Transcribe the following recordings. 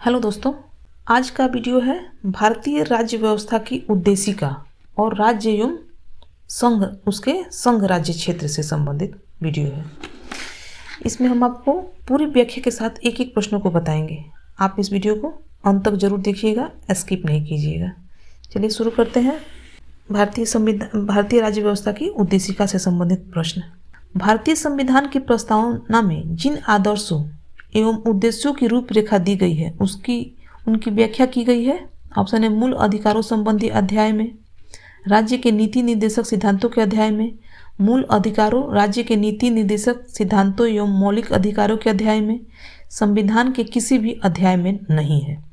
Hello दोस्तों, आज का वीडियो है भारतीय राज्य व्यवस्था की उद्देशिका और राज्य एवं संघ उसके संघ राज्य क्षेत्र से संबंधित वीडियो है। इसमें हम आपको पूरी व्याख्या के साथ एक एक प्रश्नों को बताएंगे। आप इस वीडियो को अंत तक जरूर देखिएगा, स्किप नहीं कीजिएगा। चलिए शुरू करते हैं। भारतीय राज्य व्यवस्था की उद्देशिका से संबंधित प्रश्न। भारतीय संविधान की प्रस्तावना में जिन आदर्शों एवं उद्देश्यों की रूपरेखा दी गई है उनकी व्याख्या की गई है। ऑप्शन है मूल अधिकारों संबंधी अध्याय में, राज्य के नीति निर्देशक सिद्धांतों के अध्याय में, मूल अधिकारों राज्य के नीति निर्देशक सिद्धांतों एवं मौलिक अधिकारों के अध्याय में, संविधान के किसी भी अध्याय में नहीं है।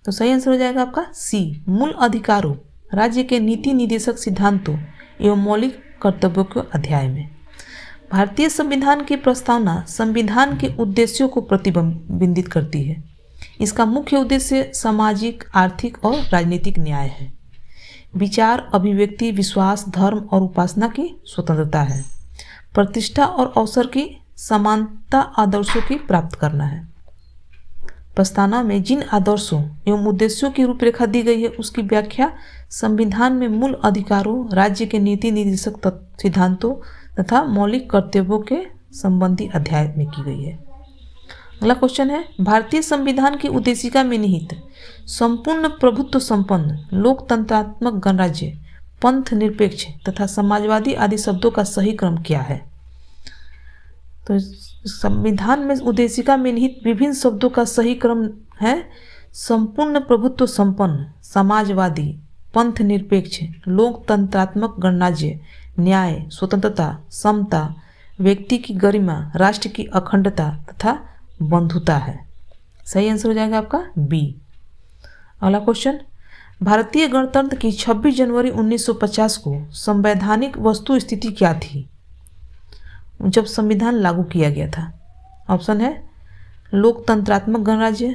तो सही आंसर हो जाएगा आपका सी, मूल अधिकारों राज्य के नीति निर्देशक सिद्धांतों एवं मौलिक कर्तव्यों के अध्याय में। भारतीय संविधान की प्रस्तावना संविधान के उद्देश्यों को प्रतिबिंबित करती है। इसका मुख्य उद्देश्य सामाजिक, आर्थिक और राजनीतिक न्याय है। विचार, अभिव्यक्ति, विश्वास, धर्म और उपासना की स्वतंत्रता है। प्रतिष्ठा और अवसर की समानता आदर्शों की प्राप्त करना है। प्रस्तावना में जिन आदर्शों एवं उद्देश्यों की रूपरेखा दी गई है उसकी व्याख्या संविधान में मूल अधिकारों, राज्य के नीति निर्देशक सिद्धांतों तथा मौलिक कर्तव्यों के संबंधी अध्याय में की गई है। अगला क्वेश्चन है, भारतीय संविधान की उद्देशिका में निहित संपूर्ण प्रभुत्व संपन्न, लोकतंत्रात्मक गणराज्य, पंथ निरपेक्ष तथा समाजवादी आदि शब्दों का सही क्रम क्या है? तो संविधान में उद्देशिका में निहित विभिन्न शब्दों का सही क्रम है संपूर्ण प्रभुत्व संपन्न, समाजवादी, पंथ निरपेक्ष, लोकतंत्रात्मक गणराज्य, न्याय, स्वतंत्रता, समता, व्यक्ति की गरिमा, राष्ट्र की अखंडता तथा बंधुता है। सही आंसर हो जाएगा आपका बी। अगला क्वेश्चन, भारतीय गणतंत्र की 26 जनवरी 1950 को संवैधानिक वस्तु स्थिति क्या थी जब संविधान लागू किया गया था? ऑप्शन है लोकतंत्रात्मक गणराज्य,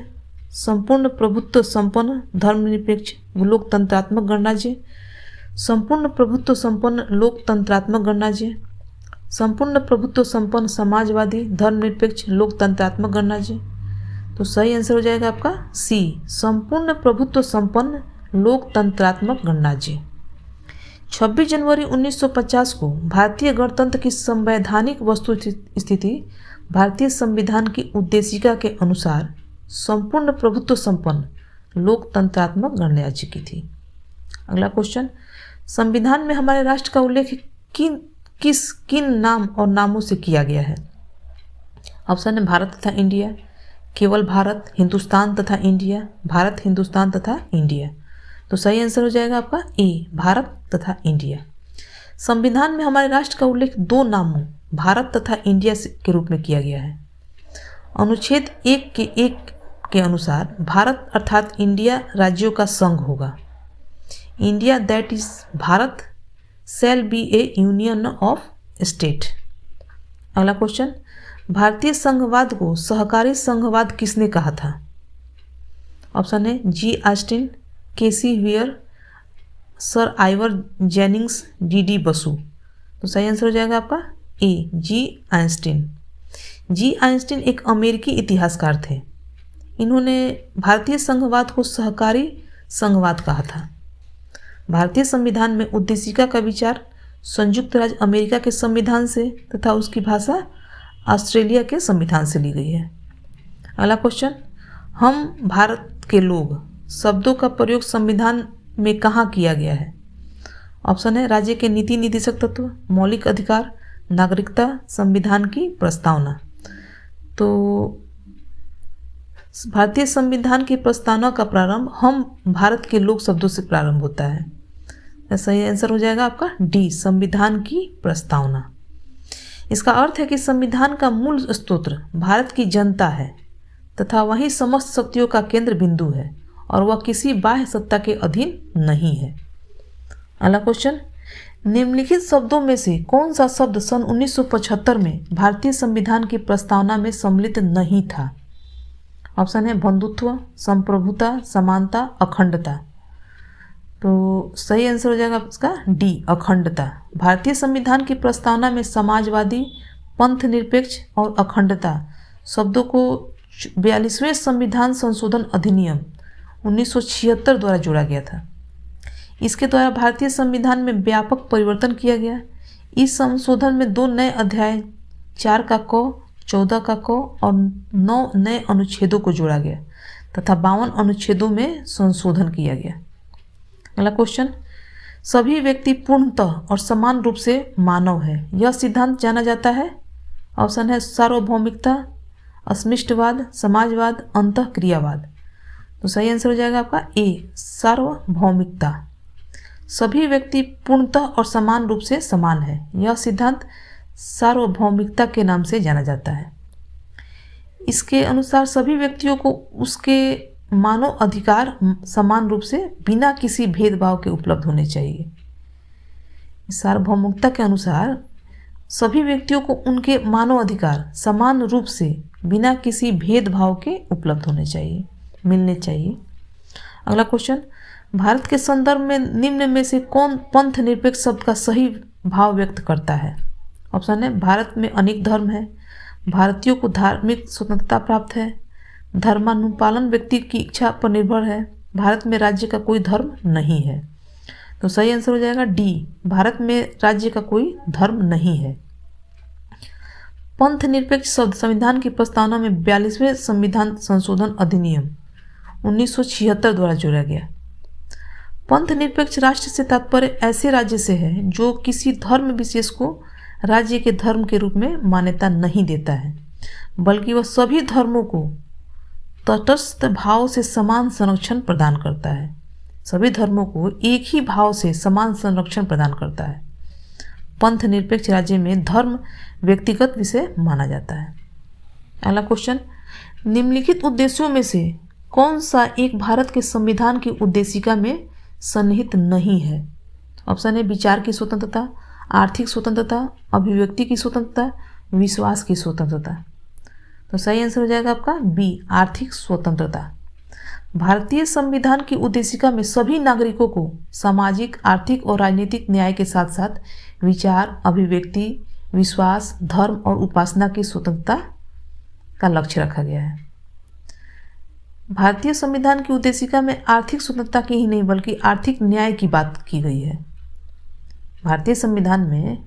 संपूर्ण प्रभुत्व संपन्न धर्मनिरपेक्ष लोकतंत्रात्मक गणराज्य, संपूर्ण प्रभुत्व संपन्न लोकतंत्रात्मक गणराज्य, संपूर्ण प्रभुत्व संपन्न समाजवादी धर्मनिरपेक्ष लोकतंत्रात्मक गणराज्य। तो सही आंसर हो जाएगा आपका सी, संपूर्ण प्रभुत्व संपन्न लोकतंत्रात्मक गणराज्य। 26 जनवरी 1950 को भारतीय गणतंत्र की संवैधानिक वस्तु स्थिति भारतीय संविधान की उद्देशिका के अनुसार संपूर्ण प्रभुत्व संपन्न लोकतंत्रात्मक गणराज्य की थी। अगला क्वेश्चन, संविधान में हमारे राष्ट्र का उल्लेख किन नाम और नामों से किया गया है? ऑप्शन है भारत तथा इंडिया, केवल भारत, हिंदुस्तान तथा इंडिया, भारत, हिंदुस्तान तथा इंडिया। तो सही आंसर हो जाएगा आपका ए, भारत तथा इंडिया। संविधान में हमारे राष्ट्र का उल्लेख दो नामों भारत तथा इंडिया के रूप में किया गया है। अनुच्छेद 1 के अनुसार भारत अर्थात इंडिया राज्यों का संघ होगा। India that is Bharat shall be A union of state. अगला क्वेश्चन, भारतीय संघवाद को सहकारी संघवाद किसने कहा था? ऑप्शन है जी Austin, KC Wheare, Sir Ivor Jennings, D Basu. तो सही आंसर हो जाएगा आपका ए, जी ऑस्टिन। जी ऑस्टिन एक अमेरिकी इतिहासकार थे। इन्होंने भारतीय संघवाद को सहकारी संघवाद कहा था। भारतीय संविधान में उद्देशिका का विचार संयुक्त राज्य अमेरिका के संविधान से तथा उसकी भाषा ऑस्ट्रेलिया के संविधान से ली गई है। अगला क्वेश्चन, हम भारत के लोग शब्दों का प्रयोग संविधान में कहाँ किया गया है? ऑप्शन है राज्य के नीति निर्देशक तत्व, मौलिक अधिकार, नागरिकता, संविधान की प्रस्तावना। तो भारतीय संविधान की प्रस्तावना का प्रारंभ हम भारत के लोग शब्दों से प्रारंभ होता है। सही आंसर हो जाएगा आपका डी, संविधान की प्रस्तावना। इसका अर्थ है कि संविधान का मूल स्रोत भारत की जनता है तथा वही समस्त शक्तियों का केंद्र बिंदु है और वह किसी बाह्य सत्ता के अधीन नहीं है। अगला क्वेश्चन, निम्नलिखित शब्दों में से कौन सा शब्द सन 1975 में भारतीय संविधान की प्रस्तावना में सम्मिलित नहीं था? ऑप्शन है बंधुत्व, संप्रभुता, समानता, अखंडता। तो सही आंसर हो जाएगा इसका डी, अखंडता। भारतीय संविधान की प्रस्तावना में समाजवादी, पंथ निरपेक्ष और अखंडता शब्दों को 42वें संविधान संशोधन अधिनियम 1976 द्वारा जोड़ा गया था। इसके द्वारा भारतीय संविधान में व्यापक परिवर्तन किया गया। इस संशोधन में 2 नए अध्याय 4 का क, 14 का क और 9 नए अनुच्छेदों को जोड़ा गया तथा 52 अनुच्छेदों में संशोधन किया गया। अगला क्वेश्चन, सभी व्यक्ति पूर्णतः और समान रूप से मानव है, यह सिद्धांत जाना जाता है। ऑप्शन है सार्वभौमिकता, अस्मिष्टवाद, समाजवाद, अंतःक्रियावाद। तो सही आंसर हो जाएगा आपका ए, सार्वभौमिकता। सभी व्यक्ति पूर्णतः और समान रूप से समान है, यह सिद्धांत सार्वभौमिकता के नाम से जाना जाता है। इसके अनुसार सभी व्यक्तियों को उसके मानव अधिकार समान रूप से बिना किसी भेदभाव के उपलब्ध होने चाहिए। सार्वभौमिकता के अनुसार सभी व्यक्तियों को उनके मानव अधिकार समान रूप से बिना किसी भेदभाव के उपलब्ध होने चाहिए, मिलने चाहिए। अगला क्वेश्चन, भारत के संदर्भ में निम्न में से कौन पंथ निरपेक्ष शब्द का सही भाव व्यक्त करता है। ऑप्शन है भारत में अनेक धर्म है, भारतीयों को धार्मिक स्वतंत्रता प्राप्त है, धर्मानुपालन व्यक्ति की इच्छा पर निर्भर है, भारत में राज्य का कोई धर्म नहीं है। तो सही आंसर हो जाएगा डी, भारत में राज्य का कोई धर्म नहीं है। पंथ निरपेक्ष शब्द संविधान की प्रस्तावना में 42वें संविधान संशोधन अधिनियम 1976 द्वारा जोड़ा गया। पंथ निरपेक्ष राष्ट्र से तात्पर्य ऐसे राज्य से है जो किसी धर्म विशेष को राज्य के धर्म के रूप में मान्यता नहीं देता है, बल्कि वह सभी धर्मों को तटस्थ भाव से समान संरक्षण प्रदान करता है। सभी धर्मों को एक ही भाव से समान संरक्षण प्रदान करता है। पंथ निरपेक्ष राज्य में धर्म व्यक्तिगत विषय माना जाता है। अगला क्वेश्चन, निम्नलिखित उद्देश्यों में से कौन सा एक भारत के संविधान की उद्देशिका में सन्निहित नहीं है। ऑप्शन है विचार की स्वतंत्रता, आर्थिक स्वतंत्रता, अभिव्यक्ति की स्वतंत्रता, विश्वास की स्वतंत्रता। तो सही आंसर हो जाएगा आपका बी, आर्थिक स्वतंत्रता। भारतीय संविधान की उद्देशिका में सभी नागरिकों को सामाजिक, आर्थिक और राजनीतिक न्याय के साथ साथ विचार, अभिव्यक्ति, विश्वास, धर्म और उपासना की स्वतंत्रता का लक्ष्य रखा गया है। भारतीय संविधान की उद्देशिका में आर्थिक स्वतंत्रता की ही नहीं बल्कि आर्थिक न्याय की बात की गई है। भारतीय संविधान में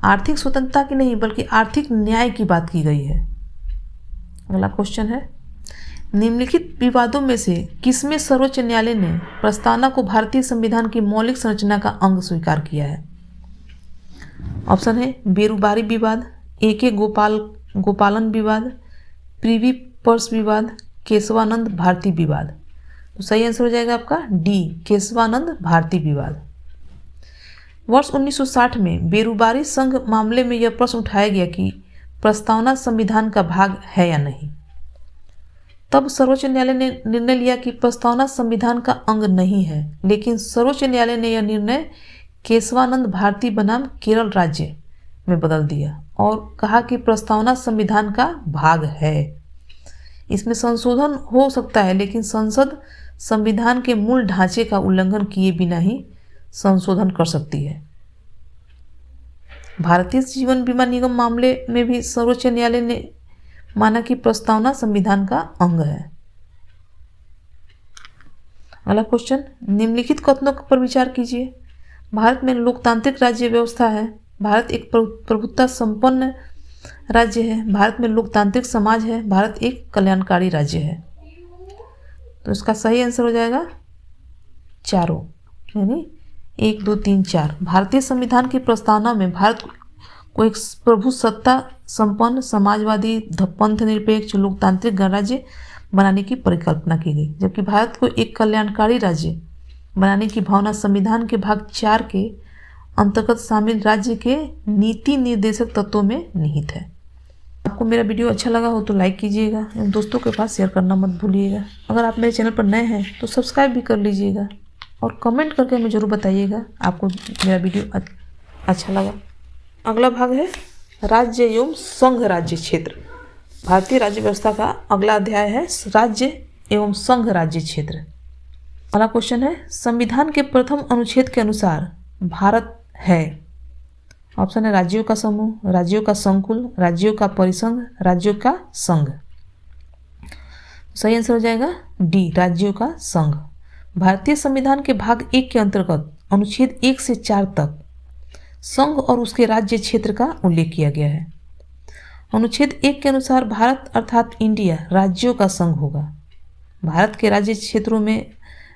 आर्थिक स्वतंत्रता की नहीं बल्कि आर्थिक न्याय की बात की गई है। अगला क्वेश्चन है, निम्नलिखित विवादों में से किसमें सर्वोच्च न्यायालय ने प्रस्तावना को भारतीय संविधान की मौलिक संरचना का अंग स्वीकार किया है। ऑप्शन है बेरुबारी विवाद, ए.के. गोपालन विवाद, प्रिवी पर्स विवाद, केशवानंद भारती विवाद। तो सही आंसर हो जाएगा आपका डी, केशवानंद भारती विवाद। वर्ष 1960 में बेरुबारी संघ मामले में यह प्रश्न उठाया गया कि प्रस्तावना संविधान का भाग है या नहीं। तब सर्वोच्च न्यायालय ने निर्णय लिया कि प्रस्तावना संविधान का अंग नहीं है, लेकिन सर्वोच्च न्यायालय ने यह निर्णय केशवानंद भारती बनाम केरल राज्य में बदल दिया और कहा कि प्रस्तावना संविधान का भाग है। इसमें संशोधन हो सकता है, लेकिन संसद संविधान के मूल ढांचे का उल्लंघन किए बिना ही संशोधन कर सकती है। भारतीय जीवन बीमा निगम मामले में भी सर्वोच्च न्यायालय ने माना कि प्रस्तावना संविधान का अंग है। अगला क्वेश्चन, निम्नलिखित कथनों पर विचार कीजिए। भारत में लोकतांत्रिक राज्य व्यवस्था है, भारत एक प्रभुत्व संपन्न राज्य है, भारत में लोकतांत्रिक समाज है, भारत एक कल्याणकारी राज्य है। तो इसका सही आंसर हो जाएगा चारों, यानी 1, 2, 3, 4। भारतीय संविधान की प्रस्तावना में भारत को एक प्रभुसत्ता संपन्न समाजवादी पंथ निरपेक्ष लोकतांत्रिक गणराज्य बनाने की परिकल्पना की गई, जबकि भारत को एक कल्याणकारी राज्य बनाने की भावना संविधान के भाग 4 के अंतर्गत शामिल राज्य के नीति निर्देशक तत्वों में निहित है। आपको मेरा वीडियो अच्छा लगा हो तो लाइक कीजिएगा एवं दोस्तों के पास शेयर करना मत भूलिएगा। अगर आप मेरे चैनल पर नए हैं तो सब्सक्राइब भी कर लीजिएगा और कमेंट करके हमें ज़रूर बताइएगा आपको मेरा वीडियो अच्छा लगा। अगला भाग है राज्य एवं संघ राज्य क्षेत्र। भारतीय राज्य व्यवस्था का अगला अध्याय है राज्य एवं संघ राज्य क्षेत्र। अगला क्वेश्चन है, संविधान के प्रथम अनुच्छेद के अनुसार भारत है। ऑप्शन है राज्यों का समूह, राज्यों का संकुल, राज्यों का परिसंघ, राज्यों का संघ। सही आंसर हो जाएगा डी, राज्यों का संघ। भारतीय संविधान के भाग 1 के अंतर्गत अनुच्छेद 1 से 4 तक संघ और उसके राज्य क्षेत्र का उल्लेख किया गया है। अनुच्छेद 1 के अनुसार भारत अर्थात इंडिया राज्यों का संघ होगा। भारत के राज्य क्षेत्रों में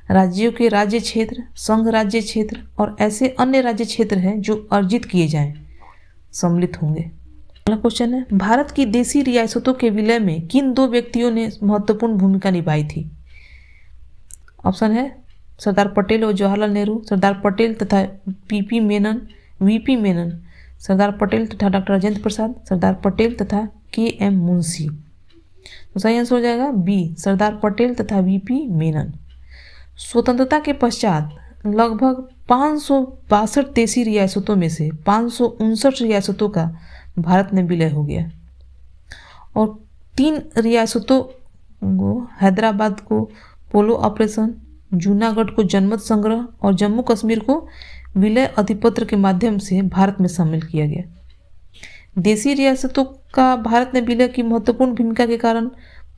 राज्यों के राज्य क्षेत्र, संघ राज्य क्षेत्र और ऐसे अन्य राज्य क्षेत्र हैं जो अर्जित किए जाएं सम्मिलित होंगे। अगला क्वेश्चन है, भारत की देशी रियासतों के विलय में किन 2 व्यक्तियों ने महत्वपूर्ण भूमिका निभाई थी? ऑप्शन है सरदार पटेल और जवाहरलाल नेहरू, सरदार पटेल तथा वीपी मेनन, सरदार पटेल तथा डॉक्टर राजेंद्र प्रसाद, सरदार पटेल तथा के.एम. मुंशी। तो सही आंसर हो जाएगा बी, सरदार पटेल तथा वीपी मेनन। स्वतंत्रता के पश्चात लगभग 562 देशी रियासतों में से 559 रियासतों का भारत में विलय हो गया और 3 रियासतों को, हैदराबाद को पोलो ऑपरेशन, जूनागढ़ को जनमत संग्रह और जम्मू कश्मीर को विलय अधिपत्र के माध्यम से भारत में शामिल किया गया। देशी रियासतों का भारत में विलय की महत्वपूर्ण भूमिका के कारण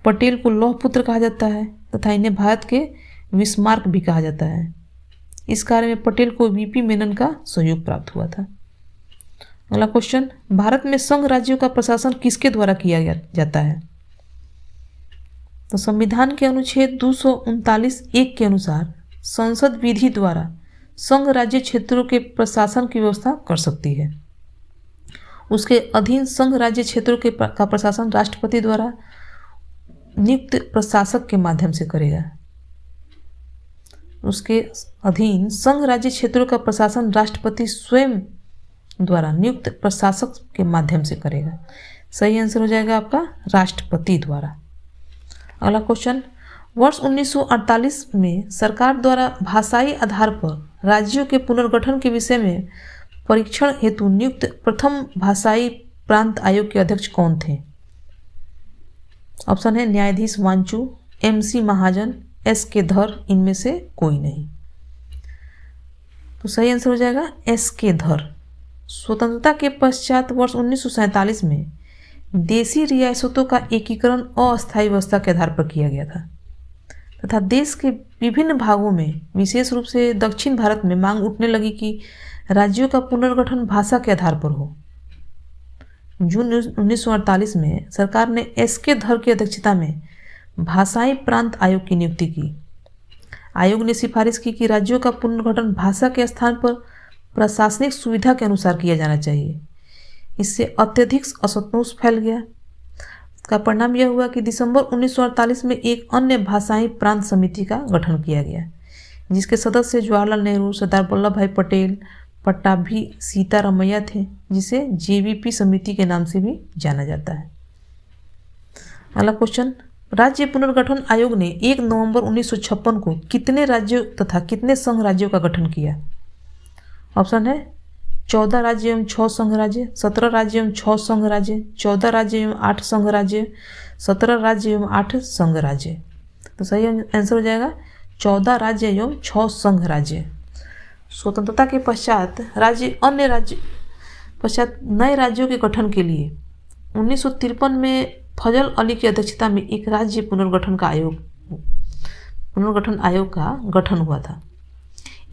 पटेल को लौह पुत्र कहा जाता है तथा इन्हें भारत के विस्मार्क भी कहा जाता है। इस कार्य में पटेल को वीपी मेनन का सहयोग प्राप्त हुआ था। अगला क्वेश्चन, भारत में संघ राज्यों का प्रशासन किसके द्वारा किया जाता है? तो संविधान के अनुच्छेद 239(1) के अनुसार संसद विधि द्वारा संघ राज्य क्षेत्रों के प्रशासन की व्यवस्था कर सकती है। उसके अधीन संघ राज्य क्षेत्रों का प्रशासन राष्ट्रपति द्वारा नियुक्त प्रशासक के माध्यम से करेगा। उसके अधीन संघ राज्य क्षेत्रों का प्रशासन राष्ट्रपति स्वयं द्वारा नियुक्त प्रशासक के माध्यम से करेगा। सही आंसर हो जाएगा आपका राष्ट्रपति द्वारा। अगला क्वेश्चन, वर्ष 1948 में सरकार द्वारा भाषाई आधार पर राज्यों के पुनर्गठन के विषय में परीक्षण हेतु नियुक्त प्रथम भाषाई प्रांत आयोग के अध्यक्ष कौन थे? ऑप्शन है न्यायाधीश वांचू, एम.सी. महाजन, एस.के. धर, इनमें से कोई नहीं। तो सही आंसर हो जाएगा एस.के. धर। स्वतंत्रता के पश्चात वर्ष 1947 में देशी रियासतों का एकीकरण अस्थायी व्यवस्था के आधार पर किया गया था तथा देश के विभिन्न भागों में विशेष रूप से दक्षिण भारत में मांग उठने लगी कि राज्यों का पुनर्गठन भाषा के आधार पर हो। जून 1948 में सरकार ने एस.के. धर की अध्यक्षता में भाषाई प्रांत आयोग की नियुक्ति की। आयोग ने सिफारिश की कि राज्यों का पुनर्गठन भाषा के स्थान पर प्रशासनिक सुविधा के अनुसार किया जाना चाहिए। इससे अत्यधिक असंतोष फैल गया। इसका परिणाम यह हुआ कि दिसंबर 1948 में एक अन्य भाषाई प्रांत समिति का गठन किया गया, जिसके सदस्य जवाहरलाल नेहरू, सरदार वल्लभ भाई पटेल, पट्टाभी सीतारामैया थे, जिसे जेवीपी समिति के नाम से भी जाना जाता है। अगला क्वेश्चन, राज्य पुनर्गठन आयोग ने 1 नवंबर 1956 को कितने राज्यों तथा कितने संघ राज्यों का गठन किया? ऑप्शन है 14 राज्य एवं 6 संघ राज्य, 17 राज्य एवं 6 संघ राज्य, 14 राज्य एवं 8 संघ राज्य, 17 राज्य एवं 8 संघ राज्य। तो सही आंसर हो जाएगा 14 राज्य एवं 6 संघ राज्य। स्वतंत्रता के पश्चात नए राज्यों के गठन के लिए 1953 में फजल अली की अध्यक्षता में एक राज्य पुनर्गठन आयोग का गठन हुआ था।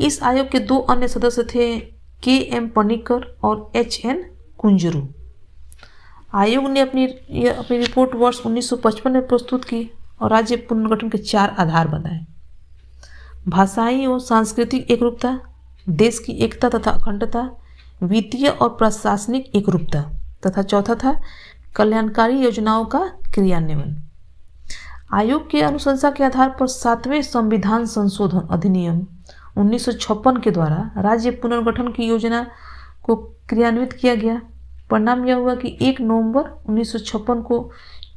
इस आयोग के 2 अन्य सदस्य थे के.एम. पनिक्कर और एच.एन. कुंजरू। आयोग ने अपनी रिपोर्ट वर्ष 1955 में प्रस्तुत की और राज्य पुनर्गठन के 4 आधार बनाए: भाषाई और सांस्कृतिक एकरूपता, देश की एकता तथा अखंडता, वित्तीय और प्रशासनिक एकरूपता तथा चौथा था कल्याणकारी योजनाओं का क्रियान्वयन। आयोग के अनुशंसा के आधार पर 7वें संविधान संशोधन अधिनियम 1956 के द्वारा राज्य पुनर्गठन की योजना को क्रियान्वित किया गया। परिणाम यह हुआ कि 1 नवंबर 1956 को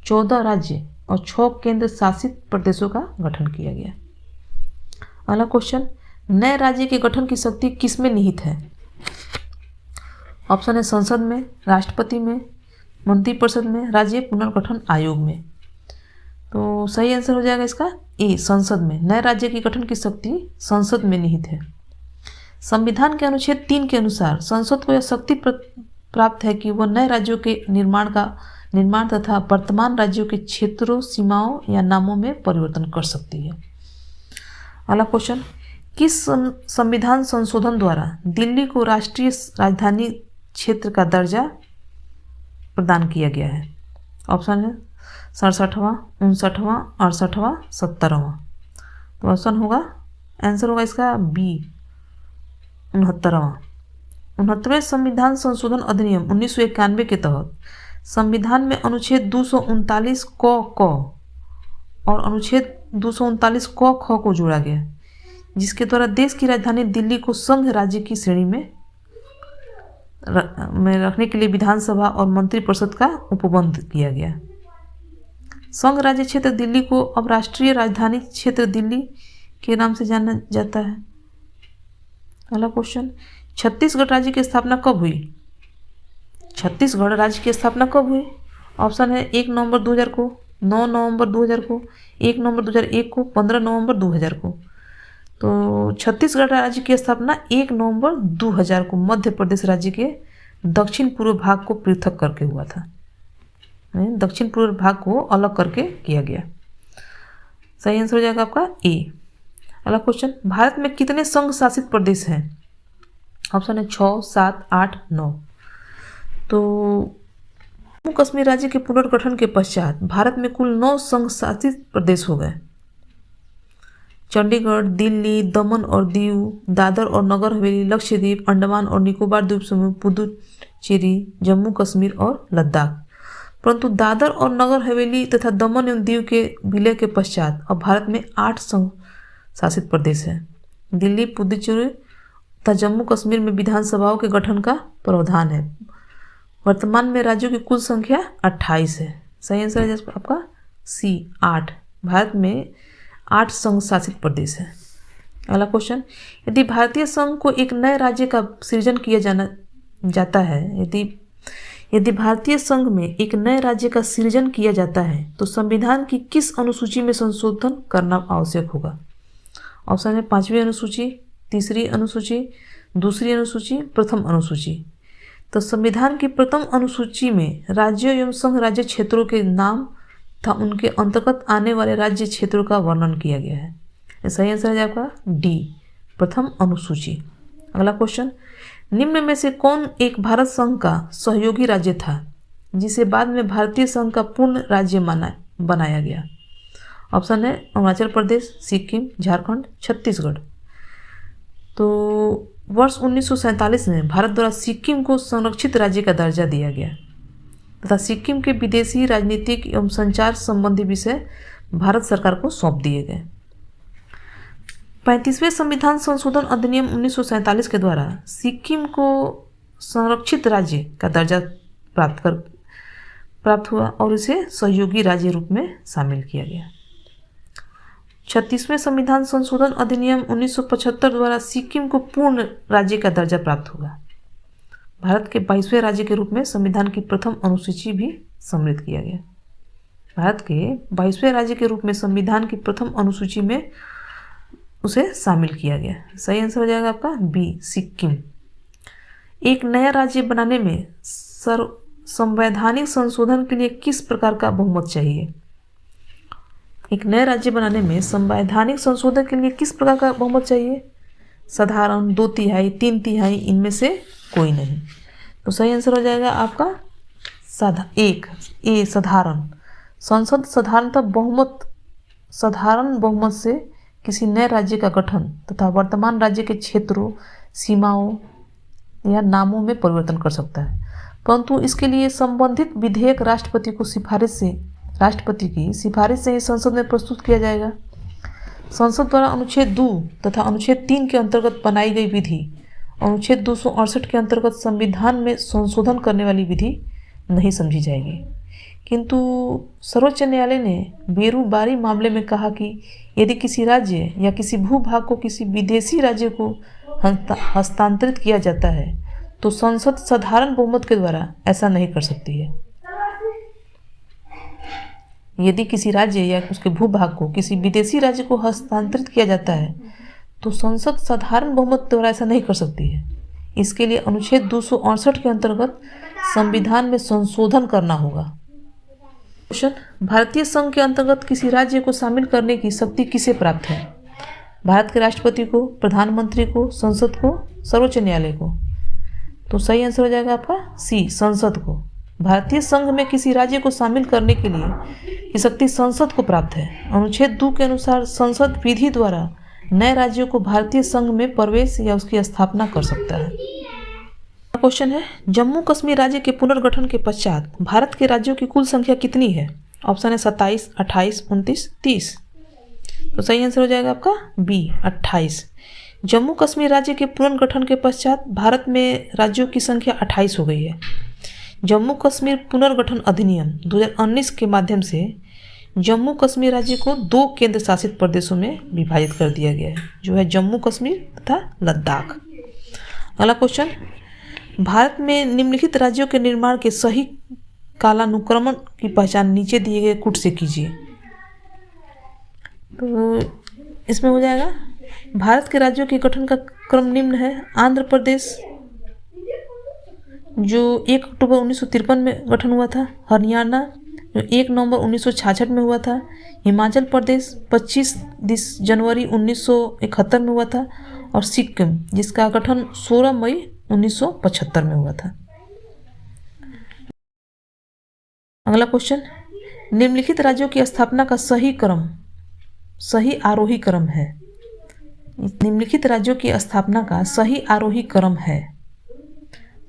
14 राज्य और 6 केंद्र शासित प्रदेशों का गठन किया गया। अगला क्वेश्चन, नए राज्य के गठन की शक्ति किसमें निहित है? ऑप्शन है संसद में, राष्ट्रपति में, मंत्रिपरिषद में, राज्य पुनर्गठन आयोग में। तो सही आंसर हो जाएगा इसका ए, संसद में। नए राज्य के गठन की शक्ति संसद में निहित है। संविधान के अनुच्छेद 3 के अनुसार संसद को यह शक्ति प्राप्त है कि वह नए राज्यों के निर्माण का निर्माण तथा वर्तमान राज्यों के क्षेत्रों, सीमाओं या नामों में परिवर्तन कर सकती है। अगला क्वेश्चन, किस संविधान संशोधन द्वारा दिल्ली को राष्ट्रीय राजधानी क्षेत्र का दर्जा प्रदान किया गया है? ऑप्शन है 67वां, 59वां, 68वां, 70वां। तो ऑप्शन होगा, आंसर होगा इसका बी 69वां। 69वें संविधान संशोधन अधिनियम 1991 के तहत संविधान में अनुच्छेद 239 क और अनुच्छेद 239 क ख को जोड़ा गया, जिसके द्वारा देश की राजधानी दिल्ली को संघ राज्य की श्रेणी में रखने के लिए विधानसभा और मंत्रिपरिषद का उपबंध किया गया। संघ राज्य क्षेत्र दिल्ली को अब राष्ट्रीय राजधानी क्षेत्र दिल्ली के नाम से जाना जाता है। अगला क्वेश्चन, छत्तीसगढ़ राज्य की स्थापना कब हुई? छत्तीसगढ़ राज्य की स्थापना कब हुई? ऑप्शन है 1 नवंबर 2000 को, 9 नवंबर 2000 को, 1 नवंबर 2001 को, 15 नवंबर 2000 को। तो छत्तीसगढ़ राज्य की स्थापना 1 नवंबर 2000 को मध्य प्रदेश राज्य के दक्षिण पूर्व भाग को पृथक करके हुआ था। दक्षिण पूर्व भाग को अलग करके किया गया। सही आंसर हो जाएगा आपका ए। अगला क्वेश्चन, भारत में कितने संघ शासित प्रदेश हैं? ऑप्शन है 6, 7, 8, 9। तो जम्मू कश्मीर राज्य के पुनर्गठन के पश्चात भारत में कुल 9 संघ शासित प्रदेश हो गए। चंडीगढ़, दिल्ली, दमन और दीव, दादर और नगर हवेली, लक्षद्वीप, अंडमान और निकोबार द्वीप समूह, पुदुचेरी, जम्मू कश्मीर और लद्दाख। परंतु दादर और नगर हवेली तथा दमन एवं दीव के विलय के पश्चात अब भारत में 8 संघ शासित प्रदेश हैं। दिल्ली, पुदुचेरी तथा जम्मू कश्मीर में विधानसभाओं के गठन का प्रावधान है। वर्तमान में राज्यों की कुल संख्या 28 है। सही आंसर है आपका सी 8। भारत में 8 संघ शासित प्रदेश है। अगला क्वेश्चन, यदि भारतीय संघ को एक नए राज्य का सृजन किया जाता है, यदि भारतीय संघ में एक नए राज्य का सृजन किया जाता है तो संविधान की किस अनुसूची में संशोधन करना आवश्यक होगा? ऑप्शन है 5वीं अनुसूची, 3री अनुसूची, 2री अनुसूची, प्रथम अनुसूची। तो संविधान की प्रथम अनुसूची में राज्यों एवं संघ राज्य क्षेत्रों के नाम तथा उनके अंतर्गत आने वाले राज्य क्षेत्रों का वर्णन किया गया है। सही आंसर है आपका डी, प्रथम अनुसूची। अगला क्वेश्चन, निम्न में से कौन एक भारत संघ का सहयोगी राज्य था जिसे बाद में भारतीय संघ का पूर्ण राज्य बनाया गया? ऑप्शन है अरुणाचल प्रदेश, सिक्किम, झारखंड, छत्तीसगढ़। तो वर्ष 1947 में भारत द्वारा सिक्किम को संरक्षित राज्य का दर्जा दिया गया तथा सिक्किम के विदेशी, राजनीतिक एवं संचार संबंधी विषय भारत सरकार को सौंप दिए गए। 35वें संविधान संशोधन अधिनियम 1947 के द्वारा सिक्किम को संरक्षित राज्य का दर्जा प्राप्त हुआ और इसे सहयोगी राज्य रूप में शामिल किया गया। 36वें संविधान संशोधन अधिनियम 1975 द्वारा सिक्किम को पूर्ण राज्य का दर्जा प्राप्त हुआ। भारत के 22वें राज्य के रूप में संविधान की प्रथम अनुसूची भी सम्मिलित किया गया। भारत के 22वें राज्य के रूप में संविधान की प्रथम अनुसूची में उसे शामिल किया गया। सही आंसर हो जाएगा आपका बी, सिक्किम। एक नया राज्य बनाने में संवैधानिक संशोधन के लिए किस प्रकार का बहुमत चाहिए? एक नए राज्य बनाने में संवैधानिक संशोधन के लिए किस प्रकार का बहुमत चाहिए? साधारण, 2/3, 3/3, इनमें से कोई नहीं। तो सही आंसर हो जाएगा आपका साधारण। संसद साधारण बहुमत से किसी नए राज्य का गठन तथा वर्तमान राज्य के क्षेत्रों, सीमाओं या नामों में परिवर्तन कर सकता है, परंतु इसके लिए संबंधित विधेयक राष्ट्रपति की सिफारिश से ही संसद में प्रस्तुत किया जाएगा। संसद द्वारा अनुच्छेद 2 तथा अनुच्छेद 3 के अंतर्गत बनाई गई विधि अनुच्छेद 268 के अंतर्गत संविधान में संशोधन करने वाली विधि नहीं समझी जाएगी। किंतु सर्वोच्च न्यायालय ने बेरूबारी मामले में कहा कि यदि किसी राज्य या किसी भूभाग को किसी विदेशी राज्य को हस्तांतरित किया जाता है तो संसद साधारण बहुमत के द्वारा ऐसा नहीं कर सकती है। यदि किसी राज्य या उसके भूभाग को किसी विदेशी राज्य को हस्तांतरित किया जाता है तो संसद साधारण बहुमत द्वारा ऐसा नहीं कर सकती है। इसके लिए अनुच्छेद 268 के अंतर्गत संविधान में संशोधन करना होगा। क्वेश्चन, भारतीय संघ के अंतर्गत किसी राज्य को शामिल करने की शक्ति किसे प्राप्त है? भारत के राष्ट्रपति को, प्रधानमंत्री को, संसद को, सर्वोच्च न्यायालय को? तो सही आंसर हो जाएगा आपका सी, संसद को। भारतीय संघ में किसी राज्य को शामिल करने के लिए ये शक्ति संसद को प्राप्त है। अनुच्छेद 2 के अनुसार संसद विधि द्वारा नए राज्यों को भारतीय संघ में प्रवेश या उसकी स्थापना कर सकता है। क्वेश्चन है, जम्मू कश्मीर राज्य के पुनर्गठन के पश्चात भारत के राज्यों की कुल संख्या कितनी है? ऑप्शन है 27, 28, 29, 30। तो सही आंसर हो जाएगा आपका बी, 28। जम्मू कश्मीर राज्य के पुनर्गठन के पश्चात भारत में राज्यों की संख्या 28 हो गई है। जम्मू कश्मीर पुनर्गठन अधिनियम 2019 के माध्यम से जम्मू कश्मीर राज्य को 2 केंद्र शासित प्रदेशों में विभाजित कर दिया गया है, जो है जम्मू कश्मीर तथा लद्दाख। अगला क्वेश्चन, भारत में निम्नलिखित राज्यों के निर्माण के सही कालानुक्रमण की पहचान नीचे दिए गए कूट से कीजिए। तो इसमें हो जाएगा, भारत के राज्यों के गठन का क्रम निम्न है। आंध्र प्रदेश जो 1 अक्टूबर 1953 में गठन हुआ था, हरियाणा जो 1 नवंबर 1966 में हुआ था, हिमाचल प्रदेश 25 जनवरी 1971 में हुआ था, और सिक्किम जिसका गठन 16 मई 1975 में हुआ था। अगला क्वेश्चन, निम्नलिखित राज्यों की स्थापना का सही आरोही क्रम है। निम्नलिखित राज्यों की स्थापना का सही आरोही क्रम है।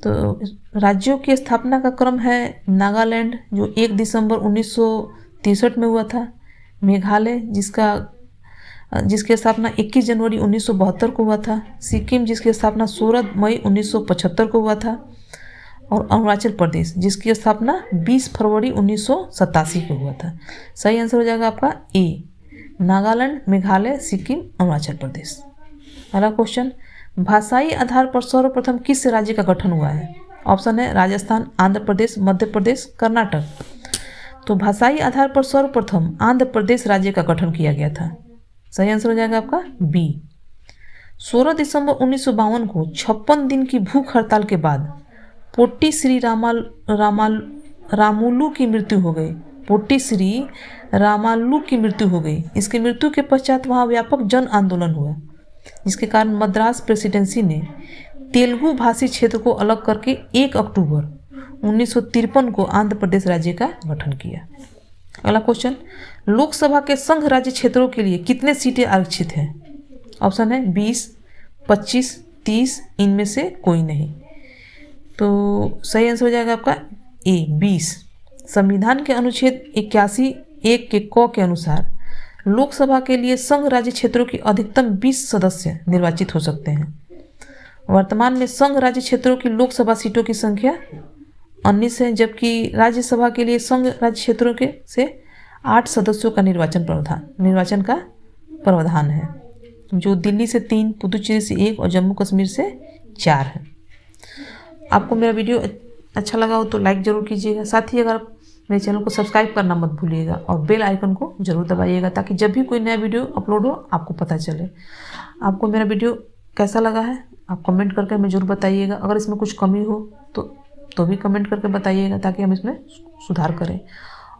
तो राज्यों की स्थापना का क्रम है नागालैंड जो 1 दिसंबर 1963 में हुआ था, मेघालय जिसकी स्थापना 21 जनवरी 1972 को हुआ था, सिक्किम जिसकी स्थापना 16 मई 1975 को हुआ था, और अरुणाचल प्रदेश जिसकी स्थापना 20 फरवरी 1987 को हुआ था। सही आंसर हो जाएगा आपका ए, नागालैंड, मेघालय, सिक्किम, अरुणाचल प्रदेश। अगला क्वेश्चन, भाषाई आधार पर सर्वप्रथम किस राज्य का गठन हुआ है? ऑप्शन है राजस्थान, आंध्र प्रदेश, मध्य प्रदेश, कर्नाटक। तो भाषाई आधार पर सर्वप्रथम आंध्र प्रदेश राज्य का गठन किया गया था। सही आंसर हो जाएगा आपका बी। 16 दिसंबर 1952 को 56 दिन की भूख हड़ताल के बाद पोट्टी श्री रामुलु की मृत्यु हो गई। पोट्टी श्री रामालू की मृत्यु हो गई। इसकी मृत्यु के पश्चात वहाँ व्यापक जन आंदोलन हुआ, जिसके कारण मद्रास प्रेसिडेंसी ने तेलुगु भाषी क्षेत्र को अलग करके 1 अक्टूबर 1953 को आंध्र प्रदेश राज्य का गठन किया। अगला क्वेश्चन, लोकसभा के संघ राज्य क्षेत्रों के लिए कितने सीटें आरक्षित हैं? ऑप्शन है 20, 25, 30, इनमें से कोई नहीं। तो सही आंसर हो जाएगा आपका ए, 20। संविधान के अनुच्छेद 81(1) के क के अनुसार लोकसभा के लिए संघ राज्य क्षेत्रों की अधिकतम 20 सदस्य निर्वाचित हो सकते हैं। वर्तमान में संघ राज्य क्षेत्रों की लोकसभा सीटों की संख्या 19 है, जबकि राज्यसभा के लिए संघ राज्य क्षेत्रों के से 8 सदस्यों का निर्वाचन का प्रावधान है, जो दिल्ली से 3, पुदुचेरी से 1 और जम्मू कश्मीर से 4 है। आपको मेरा वीडियो अच्छा लगा हो तो लाइक ज़रूर कीजिएगा। साथ ही अगर मेरे चैनल को सब्सक्राइब करना मत भूलिएगा और बेल आइकन को ज़रूर दबाइएगा, ताकि जब भी कोई नया वीडियो अपलोड हो आपको पता चले। आपको मेरा वीडियो कैसा लगा है आप कमेंट करके हमें ज़रूर बताइएगा। अगर इसमें कुछ कमी हो तो भी कमेंट करके बताइएगा, ताकि हम इसमें सुधार करें।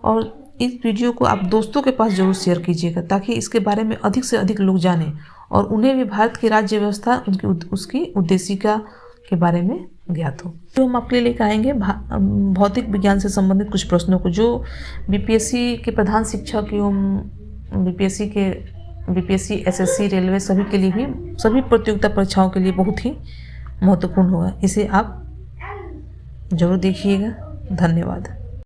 और इस वीडियो को आप दोस्तों के पास ज़रूर शेयर कीजिएगा, ताकि इसके बारे में अधिक से अधिक लोग जानें और उन्हें भी भारत की राज्य व्यवस्था उसकी उद्देशिका के बारे में ज्ञात हो। तो हम आपके लिए लेकर आएंगे भौतिक विज्ञान से संबंधित कुछ प्रश्नों को, जो बीपीएससी के प्रधान शिक्षक एवं बीपीएससी, एसएससी, रेलवे सभी के लिए भी, सभी प्रतियोगिता परीक्षाओं के लिए बहुत ही महत्वपूर्ण होगा। इसे आप जरूर देखिएगा। धन्यवाद।